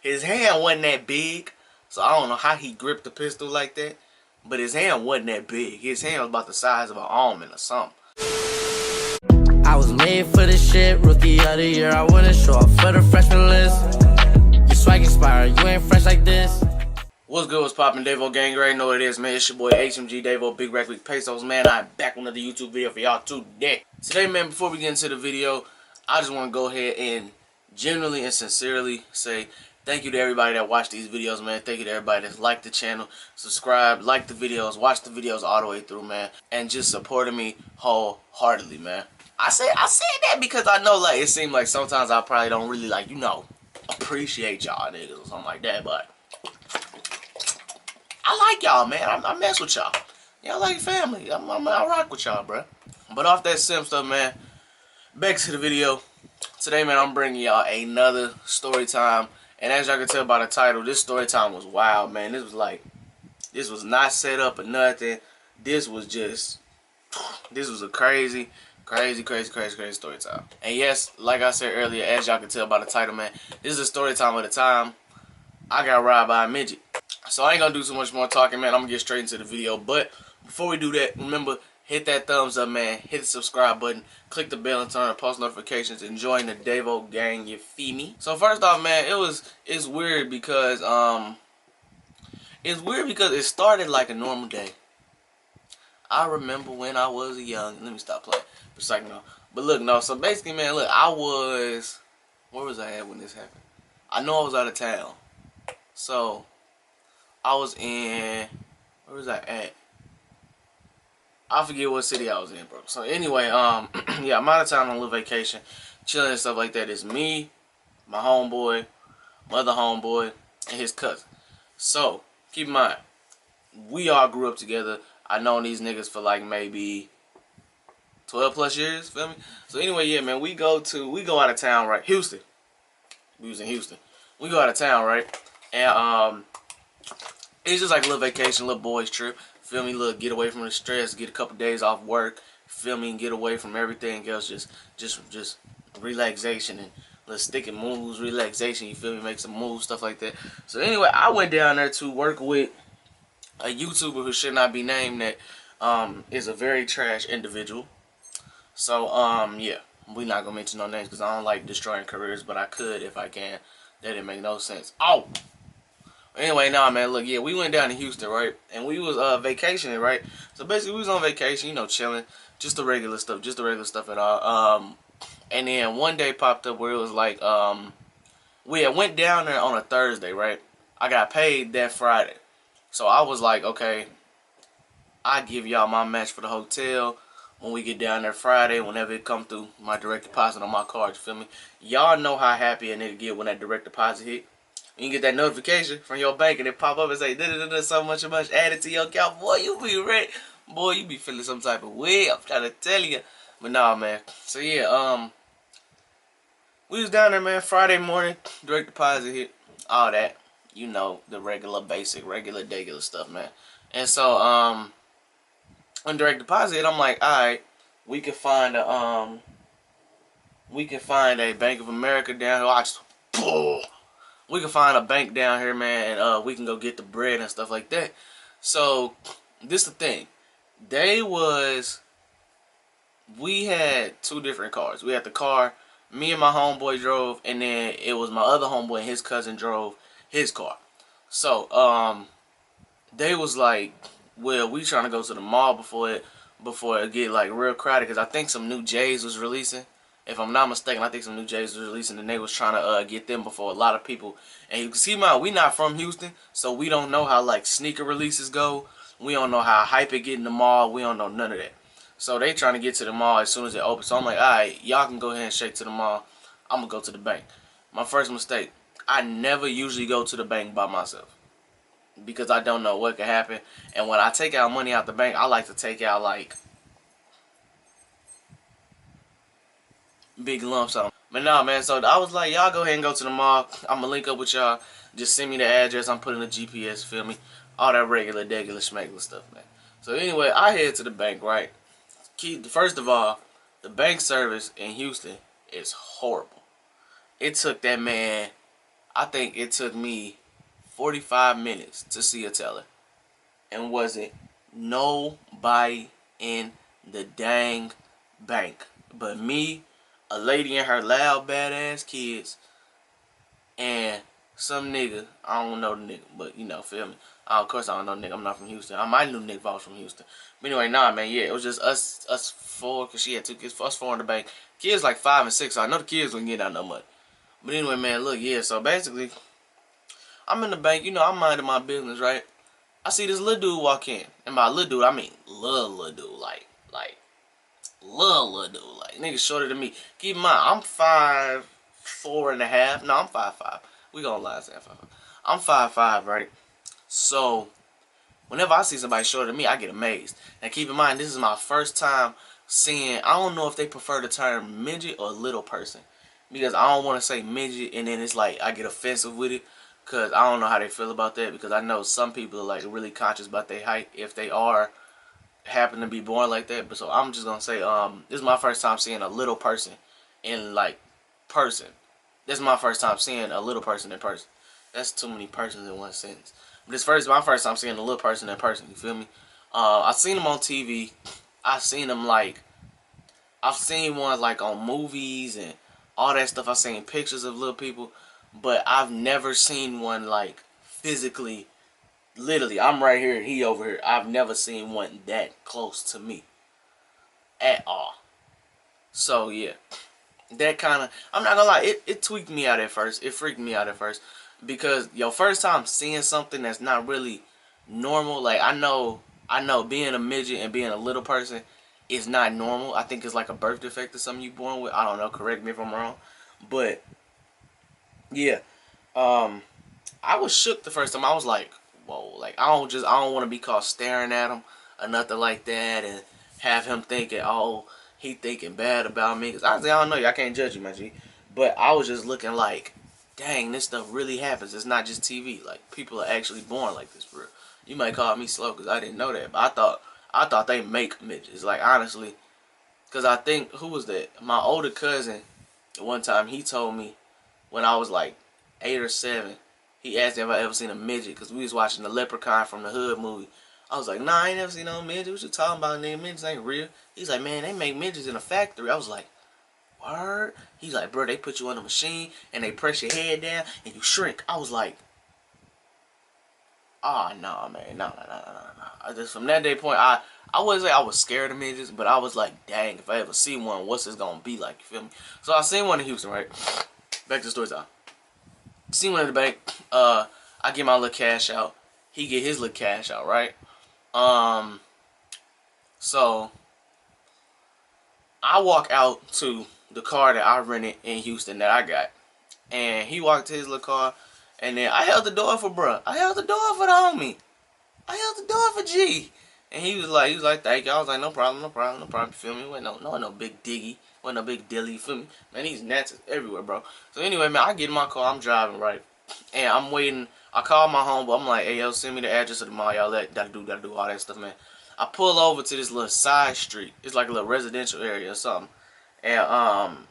His hand wasn't that big, so I don't know how he gripped the pistol like that. But his hand wasn't that big. His hand was about the size of an almond or something. I was made for this shit, rookie of the year. I wouldn't show up for the freshman list. Your swag expired, you ain't fresh like this. What's good, what's poppin', Davo gang? You already know what it is, man. It's your boy HMG Davo, Big Rack Week Pesos, man. I'm back with another YouTube video for y'all today. Today, man, before we get into the video, I just want to go ahead and genuinely and sincerely say thank you to everybody that watched these videos, man. Thank you to everybody that's liked the channel, subscribed, liked the videos, watched the videos all the way through, man, and just supported me wholeheartedly, man. I said that because I know, like, it seemed like sometimes I probably don't really, like, appreciate y'all niggas or something like that, but I like y'all, man. I mess with y'all. Y'all like family. I rock with y'all, bro. But off that sim stuff, man, back to the video. Today, man, I'm bringing y'all another story time. And as y'all can tell by the title, this story time was wild, man. This was not set up or nothing. This was a crazy story time. And yes, like I said earlier, as y'all can tell by the title, man, this is a story time of the time I got robbed by a midget. So I ain't gonna do too much more talking, man. I'm gonna get straight into the video. But before we do that, remember, hit that thumbs up, man. Hit the subscribe button. Click the bell and turn on post notifications and join the Davo gang, you feel me? So first off, man, it's weird because it started like a normal day. I remember when I was young. Let me stop playing for a second, no. But look, no. So basically, man, look, where was I at when this happened? I know I was out of town. So I was where was I at? I forget what city I was in, bro. So anyway, yeah, I'm out of town on a little vacation, chilling and stuff like that. It's me, my homeboy, my other homeboy, and his cousin. So keep in mind, we all grew up together. I known these niggas for like maybe 12 plus years, feel me? So anyway, yeah, man, we go out of town, right? Houston. We was in Houston. We go out of town, right? And it's just like a little vacation, a little boys trip. Feel me? Little get away from the stress, get a couple days off work. Feel me? And get away from everything else. Just relaxation and little stick and moves, relaxation. You feel me? Make some moves, stuff like that. So anyway, I went down there to work with a YouTuber who should not be named that is a very trash individual. So yeah, we not gonna mention no names because I don't like destroying careers, but I could if I can. That didn't make no sense. Oh. Anyway, nah, man, look, yeah, we went down to Houston, right? And we was vacationing, right? So basically, we was on vacation, chilling, just the regular stuff at all. And then one day popped up where it was like, we had went down there on a Thursday, right? I got paid that Friday, so I was like, okay, I give y'all my match for the hotel when we get down there Friday, whenever it come through my direct deposit on my card. You feel me? Y'all know how happy a nigga get when that direct deposit hit. You get that notification from your bank and it pop up and say, so much added to your account. Boy, you be ready. Boy, you be feeling some type of way. I'm trying to tell you. But nah, man. So yeah, we was down there, man, Friday morning. Direct deposit hit. All that. The regular, basic, regular stuff, man. And so, on direct deposit, I'm like, alright, we can find a Bank of America down here. We can find a bank down here, man, and we can go get the bread and stuff like that. So, this the thing. We had two different cars. We had the car me and my homeboy drove, and then it was my other homeboy and his cousin drove his car. So, they was like, well, we trying to go to the mall before it get like real crowded, because I think some new J's was releasing. If I'm not mistaken, I think some new J's was releasing, and they was trying to get them before a lot of people. And you can see, we not from Houston, so we don't know how like sneaker releases go. We don't know how hype it get in the mall. We don't know none of that. So they trying to get to the mall as soon as it opens. So I'm like, all right, y'all can go ahead and shake to the mall. I'm gonna go to the bank. My first mistake: I never usually go to the bank by myself because I don't know what could happen. And when I take out money out the bank, I like to take out like big lumps on. But nah, man, so I was like, y'all go ahead and go to the mall. I'm gonna link up with y'all. Just send me the address. I'm putting the GPS, feel me? All that regular schmegular stuff, man. So anyway, I head to the bank, right? First of all, the bank service in Houston is horrible. It took that man, I think it took me 45 minutes to see a teller. And wasn't nobody in the dang bank but me, a lady and her loud badass kids, and some nigga. I don't know the nigga, but you know, feel me. Of course I don't know nigga. I'm not from Houston. I might know Nick Voss from Houston. But anyway, nah, man, yeah, it was just us four, cause she had two kids. Us four in the bank. Kids like 5 and 6. So I know the kids wouldn't get out no money. But anyway, man, look, yeah. So basically, I'm in the bank. You know, I'm minding my business, right? I see this little dude walk in, and by little dude I mean little dude, like little dude, like nigga shorter than me. Keep in mind, I'm 5'4.5". No, I'm 5'5". We gonna lie, say 5'5". I'm 5'5", right? So whenever I see somebody shorter than me, I get amazed. And keep in mind, this is my first time seeing. I don't know if they prefer the term midget or little person, because I don't want to say midget and then it's like I get offensive with it. Cause I don't know how they feel about that, because I know some people are like really conscious about their height if they are happen to be born like that. But so I'm just gonna say this is my first time seeing a little person in like person. This is my first time seeing a little person in person. That's too many persons in one sentence. But my first time seeing a little person in person. You feel me? I've seen them on TV. I've seen them like I've seen ones like on movies and all that stuff. I've seen pictures of little people, but I've never seen one like physically. Literally, I'm right here and he over here. I've never seen one that close to me at all. So yeah, that kind of, I'm not gonna lie, it tweaked me out at first. It freaked me out at first, because your first time seeing something that's not really normal. Like I know being a midget and being a little person is not normal. I think it's like a birth defect or something you born with. I don't know. Correct me if I'm wrong, but yeah, I was shook the first time. I was like, whoa, like I don't want to be caught staring at him or nothing like that, and have him thinking, oh, he thinking bad about me. Cause honestly, I don't know you. I can't judge you, my G. But I was just looking like, dang, this stuff really happens. It's not just TV. Like people are actually born like this, bro. You might call me slow because I didn't know that, but I thought they make midgets. Like honestly, because I think, who was that? My older cousin. One time he told me when I was like 8 or 7. He asked me if I ever seen a midget, because we was watching the Leprechaun from the Hood movie. I was like, nah, I ain't never seen no midget. What you talking about, nigga? Midgets ain't real. He's like, man, they make midgets in a factory. I was like, word? He's like, bro, they put you on a machine and they press your head down and you shrink. I was like, oh, no, man, no. Just from that day point, I wouldn't say I was scared of midgets, but I was like, dang, if I ever see one, what's this gonna be like? You feel me? So I seen one in Houston, right? Back to the story time. See one at the bank. I get my little cash out. He get his little cash out, right? So I walk out to the car that I rented in Houston that I got, and he walked to his little car, and then I held the door for bruh. I held the door for the homie. I held the door for G. And he was like, thank you. I was like, no problem. You feel me? Wasn't no big diggy. Wasn't no big dilly, you feel me? Man, these gnats is everywhere, bro. So anyway, man, I get in my car, I'm driving, right? And I'm waiting. I call my home, but I'm like, hey, yo, send me the address of the mall. Y'all gotta do all that stuff, man. I pull over to this little side street. It's like a little residential area or something. And I'm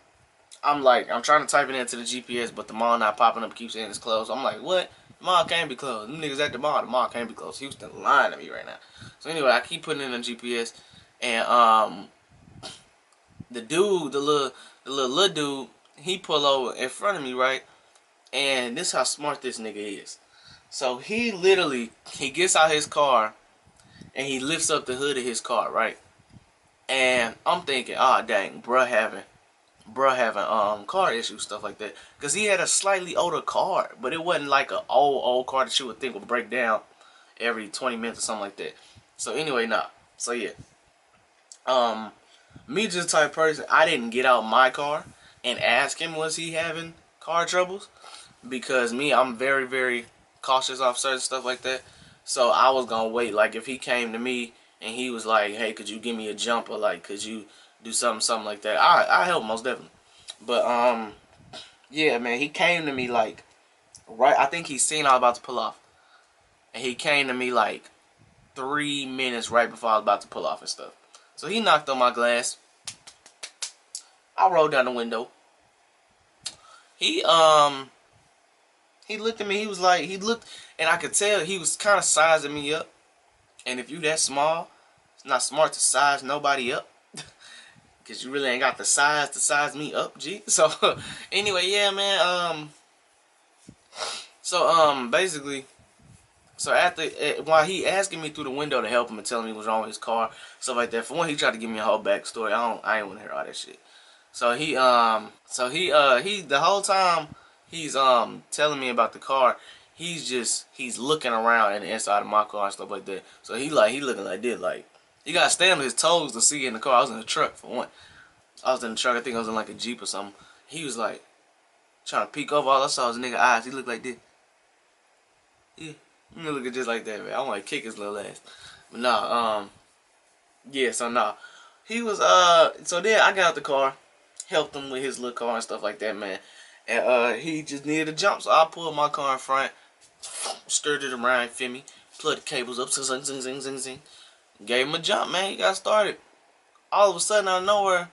trying to type it into the GPS, but the mall not popping up, keeps saying it's closed. I'm like, what? The mall can't be closed. Them niggas at the mall can't be closed. Houston lying to me right now. So anyway, I keep putting it in the GPS, and the dude, the little dude, he pull over in front of me, right? And this is how smart this nigga is. So he gets out his car and he lifts up the hood of his car, right? And I'm thinking, ah, dang, bruh having car issues, stuff like that. Because he had a slightly older car, but it wasn't like an old car that you would think would break down every 20 minutes or something like that. So anyway, nah. So yeah. Me just type person, I didn't get out my car and ask him was he having car troubles. Because me, I'm very, very cautious off certain stuff like that. So I was gonna wait. Like if he came to me and he was like, hey, could you give me a jump, or like could you do something like that, I help most definitely. But yeah, man, he came to me like right, I think he seen I was about to pull off. And he came to me like 3 minutes right before I was about to pull off and stuff. So he knocked on my glass. I rolled down the window. He He looked at me. He was like, he looked, and I could tell he was kind of sizing me up. And if you that small, it's not smart to size nobody up. Because you really ain't got the size to size me up, G. So, anyway, yeah, man. Basically, so after, while he asking me through the window to help him and telling me what's wrong with his car, stuff like that. For one, he tried to give me a whole backstory. I ain't want to hear all that shit. So he the whole time he's telling me about the car, he's looking around in the inside of my car and stuff like that. So he looking like this, like he gotta stand on his toes to see in the car. I was in the truck for one. I was in the truck. I think I was in like a Jeep or something. He was like trying to peek over. All I saw was nigga eyes. He looked like this. Yeah, he looking just like that, man. I want to kick his little ass. But nah, yeah. So nah, he was So then I got out the car, helped him with his little car and stuff like that, man. And he just needed a jump, so I pulled my car in front, stirred it around, feel me, plugged the cables up, zing, zing, zing, zing, zing. Gave him a jump, man. He got started. All of a sudden, out of nowhere,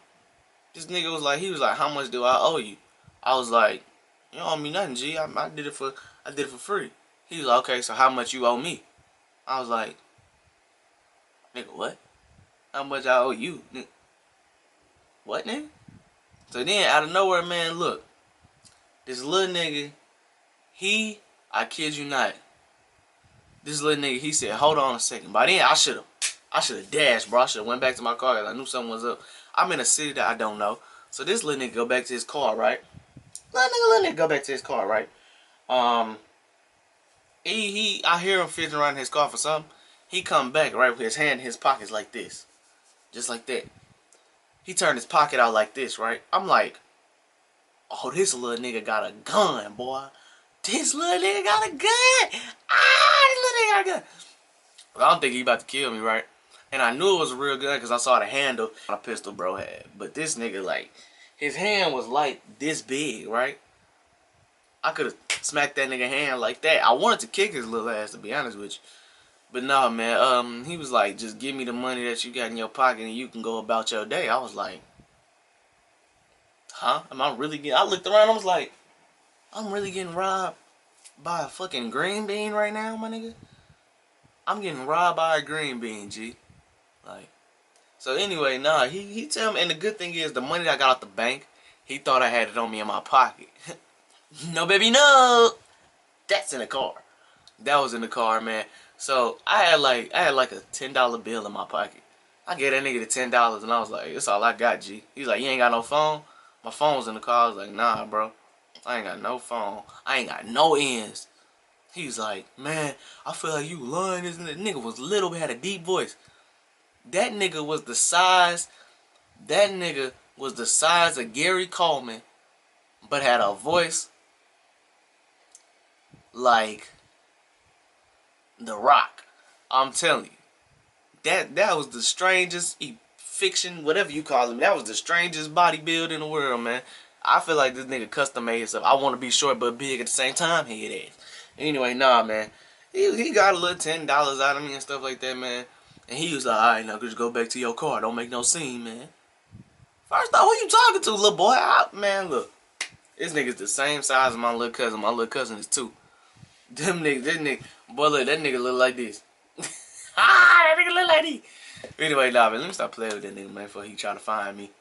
this nigga was like, how much do I owe you? I was like, you don't owe me nothing, G. I did it for free. He was like, okay, so how much you owe me? I was like, nigga, what? How much I owe you? Nigga, what, nigga? So then, out of nowhere, man, look. This little nigga, I kid you not. This little nigga, he said, hold on a second. By then, I should have dashed, bro. I should have went back to my car because I knew something was up. I'm in a city that I don't know. So this little nigga go back to his car, right? Little nigga go back to his car, right? I hear him fiddling around his car for something. He come back, right, with his hand in his pockets like this. Just like that. He turned his pocket out like this, right? I'm like, oh, this little nigga got a gun, boy. This little nigga got a gun. This little nigga got a gun. But I don't think he about to kill me, right? And I knew it was a real gun because I saw the handle on a pistol bro had. But this nigga, like, his hand was like this big, right? I could have smacked that nigga hand like that. I wanted to kick his little ass, to be honest with you. But no, man. He was like, just give me the money that you got in your pocket and you can go about your day. I was like, huh? Am I really getting... I looked around, I was like, I'm really getting robbed by a fucking green bean right now, my nigga? I'm getting robbed by a green bean, G. Like, so anyway, nah, he tell me, and the good thing is, the money that I got out the bank, he thought I had it on me in my pocket. No, baby, no! That's in the car. That was in the car, man. So, I had like a $10 bill in my pocket. I gave that nigga the $10, and I was like, that's all I got, G. He's like, you ain't got no phone? My phone was in the car. I was like, nah, bro. I ain't got no phone. I ain't got no ends. He's like, man, I feel like you lying, isn't it? Nigga was little, but had a deep voice. That nigga was the size of Gary Coleman, but had a voice like The Rock. I'm telling you. That was the strangest fiction, whatever you call him. That was the strangest bodybuilder in the world, man. I feel like this nigga custom made himself. I want to be short but big at the same time. Head ass. Anyway, nah, man. He got a little $10 out of me and stuff like that, man. And he was like, alright, now just go back to your car. Don't make no scene, man. First off, who you talking to, little boy? Man, look. This nigga's the same size as my little cousin. My little cousin is 2. This nigga, boy, look, that nigga look like this. That nigga look like this. Anyway, nah, man, let me stop playing with that nigga, man, before he try to find me.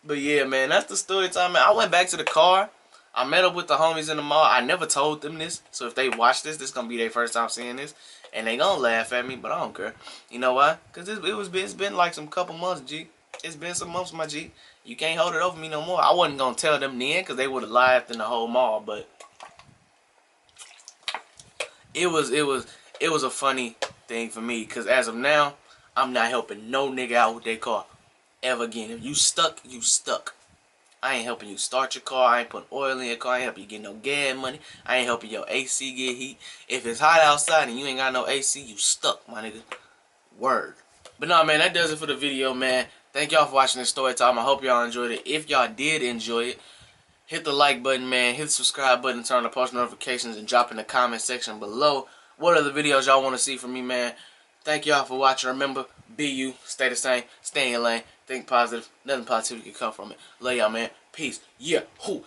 But yeah, man, that's the story time, man. I went back to the car. I met up with the homies in the mall. I never told them this. So if they watch this, this is going to be their first time seeing this. And they going to laugh at me, but I don't care. You know why? Because it's been like some couple months, G. It's been some months, my G. You can't hold it over me no more. I wasn't going to tell them then because they would have laughed in the whole mall. But it was a funny thing for me. Because as of now, I'm not helping no nigga out with their car ever again. If you stuck, you stuck. I ain't helping you start your car. I ain't putting oil in your car. I ain't helping you get no gas money. I ain't helping your AC get heat. If it's hot outside and you ain't got no AC, you stuck, my nigga. Word. But no, man, that does it for the video, man. Thank y'all for watching this story time. I hope y'all enjoyed it. If y'all did enjoy it, hit the like button, man. Hit the subscribe button, turn on the post notifications, and drop in the comment section below what other videos y'all want to see from me, man. Thank y'all for watching. Remember, be you, stay the same, stay in your lane, think positive. Nothing positivity can come from it. Love y'all, man. Peace. Yeah. Hoo.